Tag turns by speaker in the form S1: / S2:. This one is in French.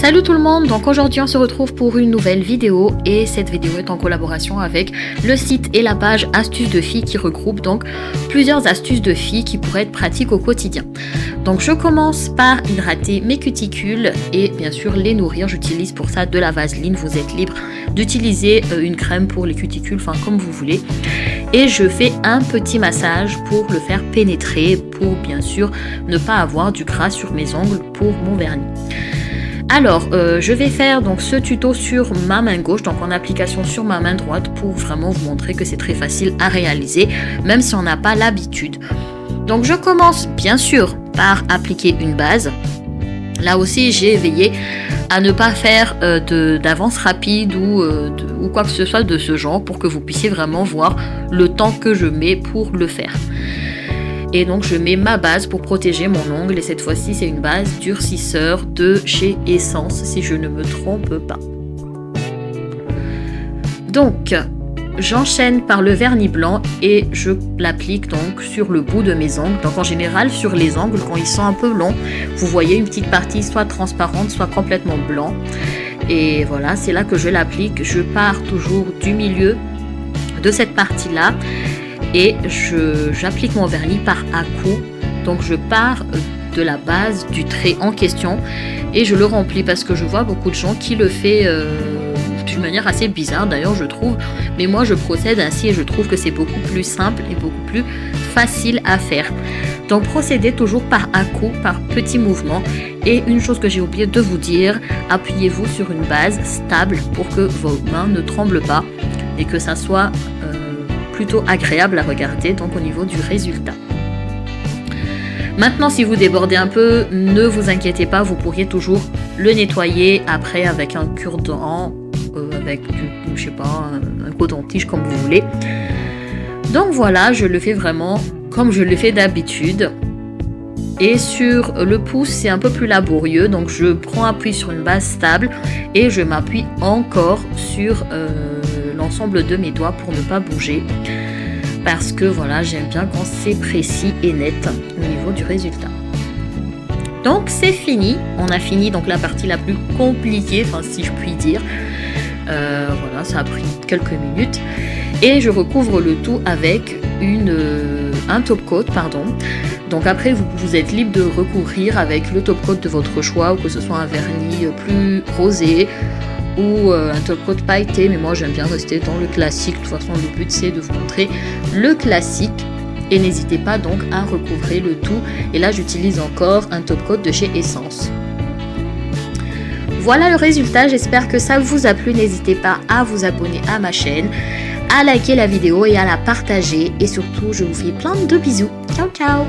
S1: Salut tout le monde, donc aujourd'hui on se retrouve pour une nouvelle vidéo et cette vidéo est en collaboration avec le site et la page Astuces de filles qui regroupe donc plusieurs astuces de filles qui pourraient être pratiques au quotidien. Donc je commence par hydrater mes cuticules et bien sûr les nourrir. J'utilise pour ça de la vaseline, vous êtes libre d'utiliser une crème pour les cuticules, enfin comme vous voulez. Et je fais un petit massage pour le faire pénétrer, pour bien sûr ne pas avoir du gras sur mes ongles pour mon vernis. Alors, je vais faire donc ce tuto sur ma main gauche, donc en application sur ma main droite pour vraiment vous montrer que c'est très facile à réaliser, même si on n'a pas l'habitude. Donc je commence bien sûr par appliquer une base. Là aussi, j'ai veillé à ne pas faire d'avance rapide ou quoi que ce soit de ce genre pour que vous puissiez vraiment voir le temps que je mets pour le faire. Et donc je mets ma base pour protéger mon ongle et cette fois-ci c'est une base durcisseur de chez Essence si je ne me trompe pas. Donc j'enchaîne par le vernis blanc et je l'applique donc sur le bout de mes ongles. Donc en général sur les ongles quand ils sont un peu longs, vous voyez une petite partie soit transparente soit complètement blanc. Et voilà, c'est là que je l'applique. Je pars toujours du milieu de cette partie-là. Et j'applique mon vernis par à-coups, donc je pars de la base du trait en question et je le remplis parce que je vois beaucoup de gens qui le font d'une manière assez bizarre d'ailleurs je trouve, mais moi je procède ainsi et je trouve que c'est beaucoup plus simple et beaucoup plus facile à faire. Donc procédez toujours par à-coups, par petits mouvements et une chose que j'ai oublié de vous dire, appuyez-vous sur une base stable pour que vos mains ne tremblent pas et que ça soit plutôt agréable à regarder donc au niveau du résultat. Maintenant si vous débordez un peu, ne vous inquiétez pas, vous pourriez toujours le nettoyer après avec un cure-dent, avec je sais pas, un coton-tige comme vous voulez. Donc voilà, je le fais vraiment comme je le fais d'habitude. Et sur le pouce c'est un peu plus laborieux, donc je prends appui sur une base stable et je m'appuie encore sur l'ensemble de mes doigts pour ne pas bouger parce que voilà, j'aime bien quand c'est précis et net au niveau du résultat. Donc c'est fini, on a fini donc la partie la plus compliquée, enfin si je puis dire. Voilà, ça a pris quelques minutes et je recouvre le tout avec un top coat, pardon. Donc après vous êtes libre de recouvrir avec le top coat de votre choix ou que ce soit un vernis plus rosé ou un top coat pailleté, mais moi j'aime bien rester dans le classique. De toute façon le but c'est de vous montrer le classique et n'hésitez pas donc à recouvrir le tout. Et là j'utilise encore un top coat de chez Essence. Voilà le résultat, j'espère que ça vous a plu. N'hésitez pas à vous abonner à ma chaîne, à liker la vidéo et à la partager et surtout je vous fais plein de bisous. Ciao ciao.